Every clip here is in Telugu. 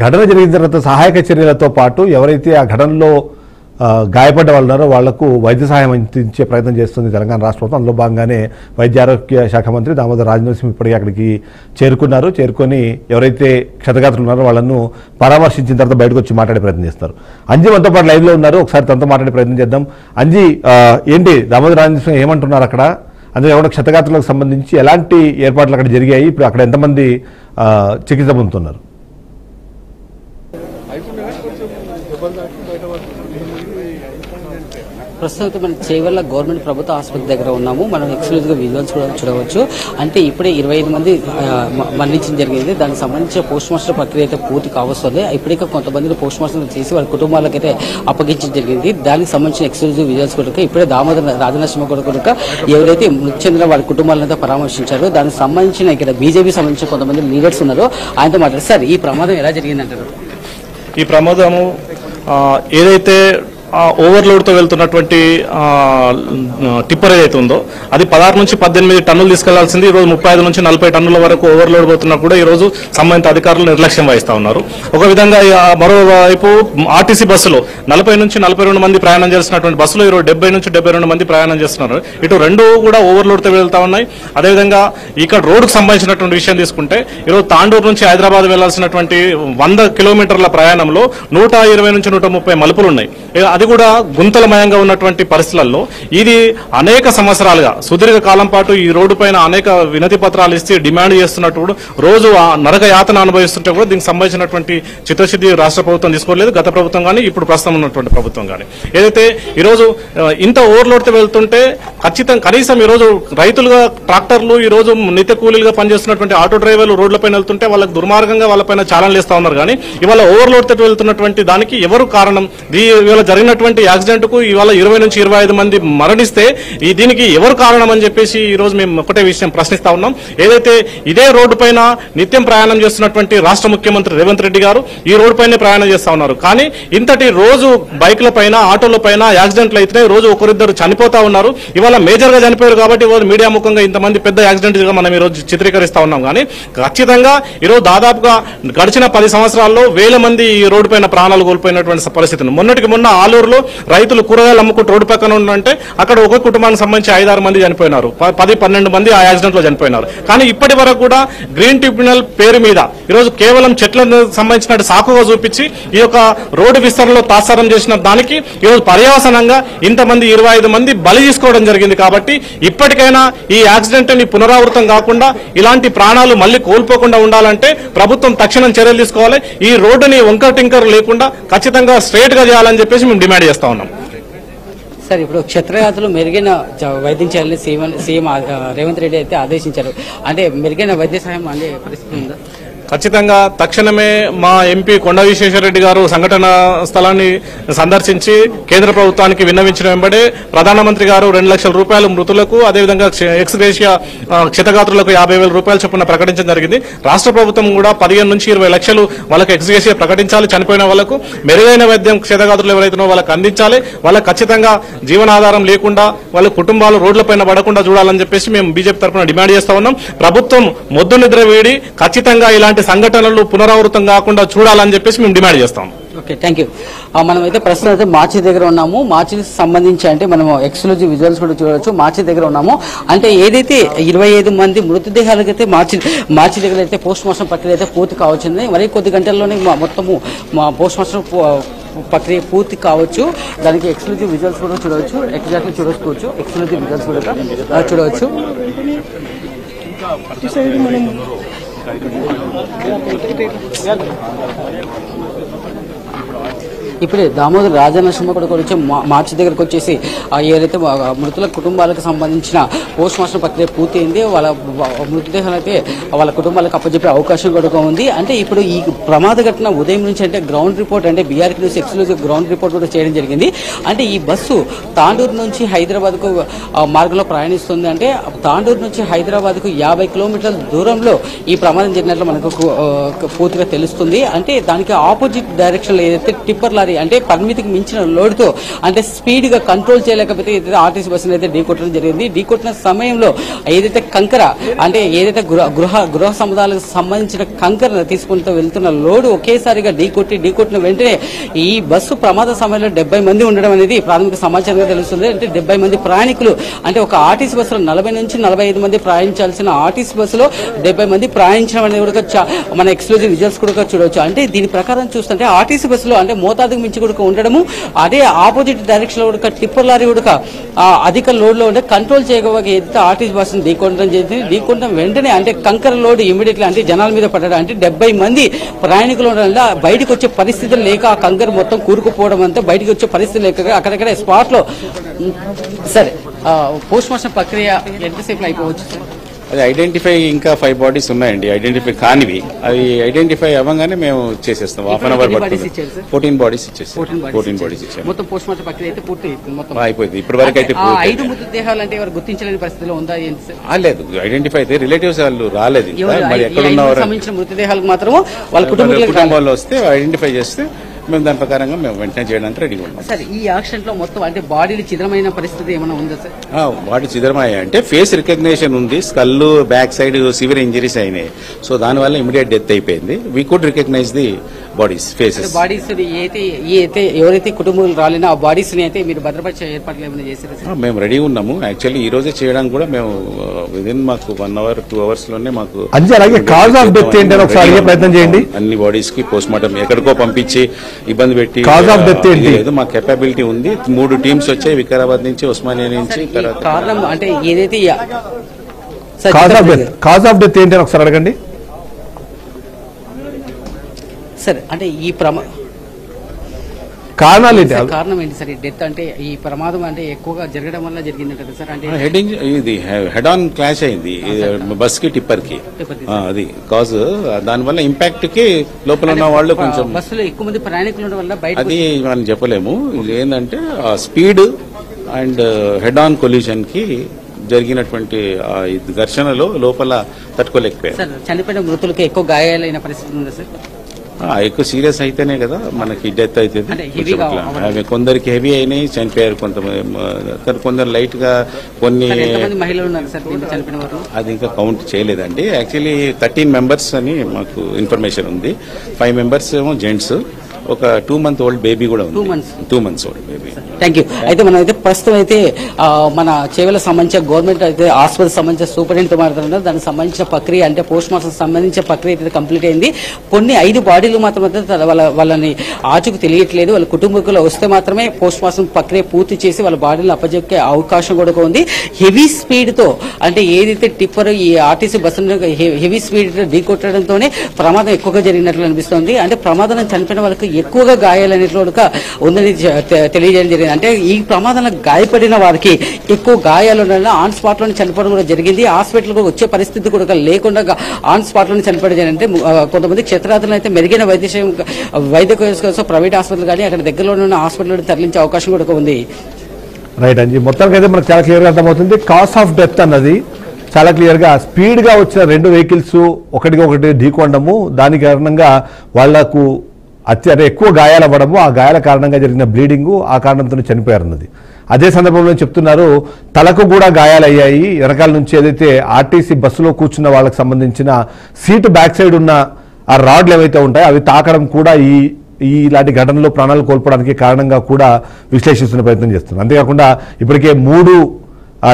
ఘటన జరిగిన తర్వాత సహాయక చర్యలతో పాటు ఎవరైతే ఆ ఘటనలో గాయపడ్డ వాళ్ళు ఉన్నారో వాళ్లకు వైద్య సహాయం అందించే ప్రయత్నం చేస్తుంది తెలంగాణ రాష్ట్ర ప్రభుత్వం. అందులో భాగంగానే వైద్య ఆరోగ్య శాఖ మంత్రి దామోదర్ రాజనరసింహ ఇప్పటికీ అక్కడికి చేరుకొని ఎవరైతే క్షతగాత్రులు ఉన్నారో వాళ్ళను పరామర్శించిన తర్వాత బయటకు వచ్చి మాట్లాడే ప్రయత్నం చేస్తారు. అంజీ మనతో పాటు లైవ్లో ఉన్నారు, ఒకసారి తనతో మాట్లాడే ప్రయత్నం చేద్దాం. అంజీ, ఏంటి దామోదర్ రాజనరసింహ ఏమంటున్నారు అక్కడ? అందులో ఎవరైనా క్షతగాత్రులకు సంబంధించి ఎలాంటి ఏర్పాట్లు అక్కడ జరిగాయి? ఇప్పుడు అక్కడ ఎంతమంది చికిత్స పొందుతున్నారు? ప్రస్తుతం మనం చేవెళ్ల గవర్నమెంట్ ప్రభుత్వ ఆసుపత్రి దగ్గర ఉన్నాము. మనం ఎక్స్క్లూజివ్గా విజువల్స్ కూడా చూడవచ్చు. అంటే ఇప్పుడే 25 మంది మరణించడం జరిగింది. దానికి సంబంధించిన పోస్ట్ మార్టం ప్రక్రియ అయితే పూర్తి కావస్తుంది. ఇప్పటికే కొంతమందిని పోస్ట్ మార్టం చేసి వాళ్ళ కుటుంబాలకైతే అప్పగించడం జరిగింది. దానికి సంబంధించిన ఎక్స్క్లూజివ్ విజువల్స్ కూడా ఇప్పుడే దామోదర్ రాజనరసింహ కూడా ఎవరైతే మృతి చెందిన వాళ్ళ కుటుంబాలను పరామర్శించారో దానికి సంబంధించిన ఇక్కడ బీజేపీ సంబంధించిన కొంతమంది లీడర్స్ ఉన్నారో ఆయనతో మాట్లాడారు. సార్, ఈ ప్రమాదం ఎలా జరిగిందంటారు? ఈ ప్రమాదము ఏదైతే ఓవర్లోడ్తో వెళ్తున్నటువంటి టిప్పర్ ఏదైతే ఉందో అది 16 నుంచి 18 టన్నులు తీసుకెళ్లాల్సింది ఈరోజు 35 నుంచి 40 టన్నుల వరకు ఓవర్లోడ్ పోతున్నా కూడా ఈరోజు సంబంధిత అధికారులు నిర్లక్ష్యం వహిస్తా ఉన్నారు. ఒక విధంగా మరోవైపు ఆర్టీసీ బస్సులో 40 నుంచి 42 మంది ప్రయాణం చేస్తున్నటువంటి బస్సులో ఈరోజు 70 నుంచి 72 మంది ప్రయాణం చేస్తున్నారు. ఇటు రెండు కూడా ఓవర్లోడ్తో వెళ్తా ఉన్నాయి. అదేవిధంగా ఇక్కడ రోడ్డుకు సంబంధించినటువంటి విషయం తీసుకుంటే ఈరోజు తాండూరు నుంచి హైదరాబాద్ వెళ్లాల్సినటువంటి 100 కిలోమీటర్ల ప్రయాణంలో 120 నుంచి 130 మలుపులు ఉన్నాయి. అది కూడా గుంతలమయంగా ఉన్నటువంటి పరిస్థితులలో ఇది అనేక సంవత్సరాలుగా సుదీర్ఘ కాలం పాటు ఈ రోడ్డు పైన అనేక వినతి పత్రాలు ఇచ్చి డిమాండ్ చేస్తున్నప్పుడు రోజు నరక యాతన అనుభవిస్తుంటే కూడా దీనికి సంబంధించినటువంటి చిత్తశుద్ధి రాష్ట్ర ప్రభుత్వం తీసుకోలేదు, గత ప్రభుత్వం కానీ ఇప్పుడు ప్రస్తుతం ఉన్నటువంటి ప్రభుత్వం కానీ. ఏదైతే ఈరోజు ఇంత ఓవర్లోడ్తో వెళ్తుంటే కనీసం ఈరోజు రైతులుగా ట్రాక్టర్లు ఈరోజు నిత్య కూలీలుగా పనిచేస్తున్నటువంటి ఆటో డ్రైవర్లు రోడ్లపైన వెళ్తుంటే వాళ్ళకి దుర్మార్గంగా వాళ్ళపైన ఛాలెంజ్ చేస్తా ఉన్నారు. కానీ ఇవాళ ఓవర్లోడ్తో వెళ్తున్నటువంటి దానికి ఎవరు కారణం? ఇవాళ జరిగినటువంటి యాక్సిడెంట్ కు ఇవాళ 20 నుంచి 25 మంది మరణిస్తే దీనికి ఎవరు కారణం అని చెప్పేసి ఈ రోజు మేము ఒకటే విషయం ప్రశ్నిస్తా ఉన్నాం. ఏదైతే ఇదే రోడ్డు పైన నిత్యం ప్రయాణం చేస్తున్నటువంటి రాష్ట్ర ముఖ్యమంత్రి రేవంత్ రెడ్డి గారు ఈ రోడ్డు పైన ప్రయాణం చేస్తా ఉన్నారు. కానీ ఇంతటి రోజు బైక్ల పైన ఆటోల పైన యాక్సిడెంట్లు అయితే రోజు ఒకరిద్దరు చనిపోతా ఉన్నారు. ఇవాళ మేజర్ గా చనిపోయారు కాబట్టి ఇవాళ మీడియా ముఖంగా ఇంతమంది పెద్ద యాక్సిడెంట్ గా మనం ఈ రోజు చిత్రీకరిస్తా ఉన్నాం. కానీ ఖచ్చితంగా ఈరోజు దాదాపుగా గడిచిన 10 సంవత్సరాల్లో 1000 మంది ఈ రోడ్డు పైన ప్రాణాలు కోల్పోయినటువంటి పరిస్థితి. మొన్నటికి మొన్న ఆలూరులో రైతులు కూరగాయలు అమ్ముకుంటూ రోడ్డు పక్కన ఉంటే అక్కడ ఒక కుటుంబానికి సంబంధించి 5-6 మంది చనిపోయినారు, 10-12 మంది ఆ యాక్సిడెంట్ లో చనిపోయినారు. కానీ ఇప్పటి వరకు కూడా గ్రీన్ ట్రిబ్యునల్ పేరు మీద ఈరోజు కేవలం చెట్లకు సంబంధించిన సాకుగా చూపించి ఈ యొక్క రోడ్డు విస్తరణలో తాత్సారం చేసిన దానికి ఈరోజు పర్యవసనంగా ఇంతమంది 25 మంది బలి తీసుకోవడం జరిగింది. కాబట్టి ఇప్పటికైనా ఈ యాక్సిడెంట్ ని పునరావృతం కాకుండా ఇలాంటి ప్రాణాలు మళ్లీ కోల్పోకుండా ఉండాలంటే ప్రభుత్వం తక్షణం చర్యలు తీసుకోవాలి. ఈ రోడ్డుని వంకర్ టింకర్ లేకుండా ఖచ్చితంగా స్ట్రైట్ గా చేయాలని చెప్పేసి మేము డిమాండ్ చేస్తా ఉన్నాం. సార్, ఇప్పుడు క్షత్రయాత్రలు మెరుగైన వైద్యం చేయాలని సీఎం రేవంత్ రెడ్డి అయితే ఆదేశించారు. అంటే మెరుగైన వైద్య సహాయం అందే పరిస్థితి ఉందా? ఖచ్చితంగా తక్షణమే మా ఎంపీ కొండ విశ్వేశ్వరరెడ్డి గారు సంఘటన స్థలాన్ని సందర్శించి కేంద్ర ప్రభుత్వానికి విన్నవించిన వెంబడే ప్రధానమంత్రి గారు 2 లక్షల రూపాయలు మృతులకు అదేవిధంగా ఎక్స్ గ్రేషియా క్షతగాత్రులకు 50,000 రూపాయలు చొప్పున ప్రకటించడం జరిగింది. రాష్ట్ర ప్రభుత్వం కూడా 15 నుంచి 20 లక్షలు వాళ్ళకి ఎక్స్ గ్రేషియా ప్రకటించాలి. చనిపోయిన వాళ్లకు మెరుగైన వైద్యం క్షతగాత్రులు ఎవరైతే వాళ్ళకి అందించాలి. వాళ్ళకి ఖచ్చితంగా జీవనాధారం లేకుండా వాళ్ళ కుటుంబాలు రోడ్లపైన పడకుండా చూడాలని చెప్పేసి మేము బీజేపీ తరఫున డిమాండ్ చేస్తా ఉన్నాం. ప్రభుత్వం మొద్దు నిద్ర వేడి ఖచ్చితంగా ఇలాంటి సంఘటనలు పునరావృతం కాకుండా చూడాలని చెప్పేసి మేము డిమాండ్ చేస్తాం. Okay, thank you. మనం అయితే ప్రస్తుతం అయితే మార్చి దగ్గర ఉన్నాము. మార్చికి సంబంధించి అంటే మనం ఎక్స్క్లూజివ్ విజువల్స్ కూడా చూడవచ్చు. మార్చి దగ్గర ఉన్నాము. అంటే ఏదైతే 25 మంది మృతదేహాలకైతే మార్చి దగ్గర అయితే పోస్ట్ మార్టం ప్రక్రియ అయితే పూర్తి కావచ్చింది. మరి కొద్ది గంటల్లోనే మొత్తము పోస్ట్ మార్టం ప్రక్రియ పూర్తి కావచ్చు. దానికి ఎక్స్క్లూజివ్ విజువల్స్ కూడా చూడవచ్చు. ఎగ్జాక్ట్లీ చూడవచ్చు. ఎక్స్క్లూజివ్ విజువల్స్ కూడా చూడవచ్చు. ఇప్పుడే దామోదర్ రాజనరసింహ కూడా వచ్చి మార్చి దగ్గరకు వచ్చేసి ఏదైతే మృతుల కుటుంబాలకు సంబంధించిన పోస్ట్ మార్టం ప్రక్రియ పూర్తయింది. వాళ్ళ మృతదేహాలు అయితే వాళ్ళ కుటుంబాలకు అప్పచెప్పే అవకాశం కూడా ఉంది. అంటే ఇప్పుడు ఈ ప్రమాద ఘటన ఉదయం నుంచి అంటే గ్రౌండ్ రిపోర్ట్ అంటే బీఆర్కి న్యూస్ ఎక్స్క్లూజివ్ గ్రౌండ్ రిపోర్ట్ కూడా చేయడం జరిగింది. అంటే ఈ బస్సు తాండూరు నుంచి హైదరాబాద్కు మార్గంలో ప్రయాణిస్తుంది. అంటే తాండూరు నుంచి హైదరాబాద్కు 50 కిలోమీటర్ల దూరంలో ఈ ప్రమాదం జరిగినట్లు మనకు పూర్తిగా తెలుస్తుంది. అంటే దానికి ఆపోజిట్ డైరెక్షన్ లో ఏదైతే టిప్పర్ లారీ ఒకేసారి అంటే పరిమితికి మించిన లోడ్తో అంటే స్పీడ్ గా కంట్రోల్ చేయలేకపోతే ఏదైతే ఆర్టీసీ బస్సును అయితే ఢీకొట్టడం జరిగింది. ఢీకొట్టిన సమయంలో ఏదైతే కంకర అంటే ఏదైతే గృహ సముదాయాలకు సంబంధించిన కంకర తీసుకుంటూ వెళ్తున్న లోడ్ ఒకేసారిగా ఢీకొట్టిన వెంటనే ఈ బస్సు ప్రమాద సమయంలో 70 మంది ఉండడం అనేది ప్రాథమిక సమాచారంగా తెలుస్తుంది. అంటే 70 మంది ప్రయాణికులు అంటే ఒక ఆర్టీసీ బస్సులో 40 నుంచి 45 మంది ప్రయాణించాల్సిన ఆర్టీసీ బస్సులో 70 మంది ప్రయాణించడం అనేది కూడా మన ఎక్స్క్లూజివ్ రిజల్ట్స్ కూడా చూడవచ్చు. అంటే దీని ప్రకారం చూస్తుంటే ఆర్టీసీ బస్సులో అంటే మోతాదుకు మించి కూడా ఉండడము, అదే ఆపోజిట్ డైరెక్షన్ లో కూడా టిప్పర్ లారీ కూడా అధిక లోడ్ లో ఉంటే కంట్రోల్ చేయకపోతే ఏదైతే ఆర్టీసీ బస్సును ఢీకొనడం జరిగింది. ఢీకొనడం వెంటనే అంటే కంకర లోడ్ ఇమీడియట్లీ అంటే జనాల మీద పడడం అంటే 70 మంది ప్రయాణికులు ఉండడం వల్ల బయటకు వచ్చే పరిస్థితులు లేక ఆ కంకర మొత్తం కూరుకుపోవడం అంతా బయటకు వచ్చే పరిస్థితి లేక అక్కడక్కడ స్పాట్ లో సరే పోస్ట్ మార్టం ప్రక్రియ ఎంతసేపు అయిపోవచ్చు సార్? అది ఐడెంటిఫై ఇంకా 5 బాడీస్ ఉన్నాయండి ఐడెంటిఫై కానివి. అవి ఐడెంటిఫై అవ్వగానే మేము చేసేస్తాం. హాఫ్ అన్ అవర్ పడుతుంది. 14 బాడీస్ ఇచ్చేస్తాం. 14 బాడీస్ ఇచ్చాము. మొత్తం పోస్ట్ మార్టం ప్రక్రియ అయితే పూర్తి మొత్తం అయిపోయింది. ఇప్పటి వరకు అయితే 5 మృతదేహాలు అంటే ఎవరు గుర్తించలేని పరిస్థితిలో ఉందా? లేదు, ఐడెంటిఫై అయితే రిలేటివ్స్ వాళ్ళు రాలేదు. మరి ఎక్కడ ఉన్నవారు సంబంధించిన మృతదేహాలకు మాత్రం వాళ్ళ కుటుంబాల్లో వస్తే ఐడెంటిఫై చేస్తే మేము దాని ప్రకారంగా మేము వెంటనే చేయడానికి రెడీగా ఉన్నాం. సార్ ఈ యాక్సిడెంట్ లో మొత్తం అంటే బాడీలు చిద్రమైన పరిస్థితి ఏమైనా ఉందా సార్? బాడీ చిద్రమయ్యాయి అంటే ఫేస్ రికగ్నేషన్ ఉంది, skull back side severe injuries అయినాయి. సో దానివల్ల ఇమీడియట్ డెత్ అయిపోయింది. We could recognise the bodies faces. Bodies అయితే ఎవరైతే కుటుంబాలు రాలేనో ఆ బాడీస్ ని అయితే మీరు భద్రపరిచే ఏర్పాట్లు ఏమైనా చేశారు? మేము రెడీ ఉన్నాము. యాక్చువల్లీ ఈ రోజే చేయడానికి కూడా మేము విదిన్ మాకు 1 అవర్ 2 అవర్స్ లోనే మాకు ప్రయత్నం చేయండి. అన్ని బాడీస్ కి పోస్ట్ మార్టం ఎక్కడికో పంపించి ఇబ్బంది పెట్టి లేదు, మా కెపాబిలిటీ ఉంది. 3 టీమ్స్ వచ్చాయి వికారాబాద్ నుంచి, ఉస్మానియా నుంచి. కారణం అంటే ఏదైతే కాజ్ ఆఫ్ డెత్ ఏంటి ఒకసారి అడగండి సార్. అంటే ఈ కారణాలు ఏంటి? కారణం ఏంటి సార్? ఈ డెత్ అంటే ఈ ప్రమాదం అంటే ఎక్కువగా జరగడం వల్ల జరిగింది కదా సార్? అంటే ఇది హెడ్ ఆన్ క్లాష్ అయింది బస్ కి టిప్పర్ కి. అది కాజ్. దానివల్ల ఇంపాక్ట్ కి లోపల ఉన్న వాళ్ళు కొంచెం బస్సులో ఎక్కువ మంది ప్రయాణికులు ఉండడం వల్ల బయట అది మనం చెప్పలేము. ఇది ఏంటంటే speed and head on collusion కి జరిగినటువంటి ఘర్షణలో లోపల తట్టుకోలేకపోయారు. సార్ చనిపోయిన మృతులకి ఎక్కువ గాయాలైన పరిస్థితి ఉందా సార్? ఎక్కువ సీరియస్ అయితేనే కదా మనకి డెత్ అవుతుంది. కొందరికి హెవీ అయినాయి, చనిపోయారు. కొందరు లైట్ గా, కొన్ని మహిళలు ఉన్నారు సార్ చనిపోయిన వారు. అది ఇంకా కౌంట్ చేయలేదండి. యాక్చువల్లీ 13 మెంబర్స్ అని మాకు ఇన్ఫర్మేషన్ ఉంది. 5 మెంబర్స్ ఏమో జెంట్స్, ఒక 2 month old బేబీ కూడా ఉంది. 2 months old baby. Thank you. అయితే మనం అయితే ప్రస్తుతం అయితే మన చేవెళ్ళ సంబంధించిన గవర్నమెంట్ అయితే హాస్పిటల్ సంబంధించిన సూపరింటెండెంట్ మాట్లాడుతున్నారు. దానికి సంబంధించిన ప్రక్రియ అంటే పోస్ట్ మార్టం సంబంధించిన ప్రక్రియ అయితే కంప్లీట్ అయింది. కొన్ని 5 బాడీలు మాత్రం వాళ్ళని ఆచూకు తెలియట్లేదు. వాళ్ళ కుటుంబీకులు వస్తే మాత్రమే పోస్ట్ మార్టం ప్రక్రియ పూర్తి చేసి వాళ్ళ బాడీలను అప్పచెప్పే అవకాశం కూడా ఉంది. హెవీ స్పీడ్ తో అంటే ఏదైతే టిప్పర్ ఈ ఆర్టీసీ బస్సును హెవీ స్పీడ్ ఢీకొట్టడంతోనే ప్రమాదం ఎక్కువగా జరిగినట్లు అనిపిస్తోంది. అంటే ప్రమాదం చనిపోయిన వాళ్ళకి ఎక్కువగా గాయాలనేట్లుగా ఉందని తెలియజేయడం జరిగింది. అంటే ఈ ప్రమాదంలో గాయపడిన వారికి ఎక్కువ గాయాలు ఉండడం, ఆన్ స్పాట్ లోనే చనిపోవడం కూడా జరిగింది. హాస్పిటల్ కూడా వచ్చే పరిస్థితి కూడా లేకుండా ఆన్ స్పాట్ లోనే చనిపోవడం జరిగింది. కొంతమంది క్షేత్రాలను అయితే మెరుగైన వైద్య కోసం ప్రైవేట్ హాస్పిటల్ కానీ అక్కడ దగ్గరలో ఉన్న హాస్పిటల్ తరలించే అవకాశం కూడా ఉంది. రైట్ అండి, మొత్తానికి అయితే మనకు చాలా క్లియర్ గా అర్థమవుతుంది. కాజ్ ఆఫ్ డెత్ అన్నది చాలా క్లియర్ గా స్పీడ్ గా వచ్చిన 2 వెహికల్స్ ఒకటికొకటి ఢీకొనడము, దాని కారణంగా వాళ్లకు అంటే ఎక్కువ గాయాలు అవ్వడము, ఆ గాయాల కారణంగా జరిగిన బ్లీడింగు, ఆ కారణంతో చనిపోయారన్నది. అదే సందర్భంలో చెప్తున్నారు తలకు కూడా గాయాలయ్యాయి. వెనకాల నుంచి ఏదైతే ఆర్టీసీ బస్సులో కూర్చున్న వాళ్ళకి సంబంధించిన సీటు బ్యాక్ సైడ్ ఉన్న ఆ రాడ్లు ఏవైతే ఉంటాయో అవి తాకడం కూడా ఇలాంటి ఘటనలో ప్రాణాలు కోల్పోవడానికి కారణంగా కూడా విశ్లేషిస్తున్న ప్రయత్నం చేస్తున్నారు. అంతేకాకుండా ఇప్పటికే 3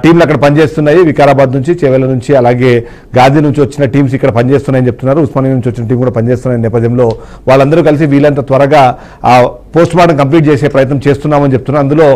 టీంలు అక్కడ పనిచేస్తున్నాయి. వికారాబాద్ నుంచి, చేవెళ్ళ నుంచి, అలాగే గాంధీ నుంచి వచ్చిన టీమ్స్ ఇక్కడ పనిచేస్తున్నాయని చెప్తున్నారు. ఉస్మానియా నుంచి వచ్చిన టీం కూడా పనిచేస్తున్న నేపథ్యంలో వాళ్ళందరూ కలిసి వీళ్ళంత త్వరగా పోస్ట్ మార్టం కంప్లీట్ చేసే ప్రయత్నం చేస్తున్నామని చెప్తున్నారు. అందులో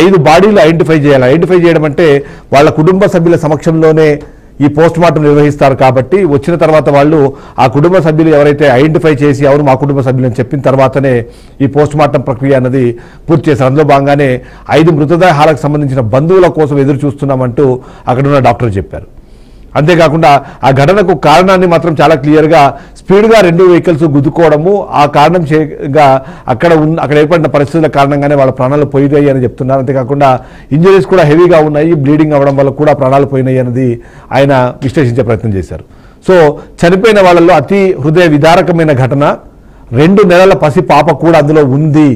5 బాడీలు ఐడెంటిఫై చేయాలి. ఐడెంటిఫై చేయడం అంటే వాళ్ళ కుటుంబ సభ్యుల సమక్షంలోనే ఈ పోస్ట్ మార్టం నిర్వహిస్తారు కాబట్టి వచ్చిన తర్వాత వాళ్ళు ఆ కుటుంబ సభ్యులు ఎవరైతే ఐడెంటిఫై చేసి ఎవరు మా కుటుంబ సభ్యులని చెప్పిన తర్వాతనే ఈ పోస్ట్ మార్టం ప్రక్రియ అన్నది పూర్తి చేశారు. అందులో భాగంగానే 5 మృతదేహాలకు సంబంధించిన బంధువుల కోసం ఎదురు చూస్తున్నామంటూ అక్కడున్న డాక్టర్ చెప్పారు. అంతేకాకుండా ఆ ఘటనకు కారణాన్ని మాత్రం చాలా క్లియర్గా స్పీడ్గా 2 వెహికల్స్ గుద్దుకోవడము, ఆ కారణం అక్కడ ఏర్పడిన పరిస్థితుల కారణంగానే వాళ్ళ ప్రాణాలు పోయినాయి అని చెప్తున్నారు. అంతేకాకుండా ఇంజరీస్ కూడా హెవీగా ఉన్నాయి, బ్లీడింగ్ అవ్వడం వల్ల కూడా ప్రాణాలు పోయినాయి అనేది ఆయన విశ్లేషించే ప్రయత్నం చేశారు. సో చనిపోయిన వాళ్ళలో అతి హృదయ విదారకమైన ఘటన, 2 నెలల పసి పాప కూడా అందులో ఉంది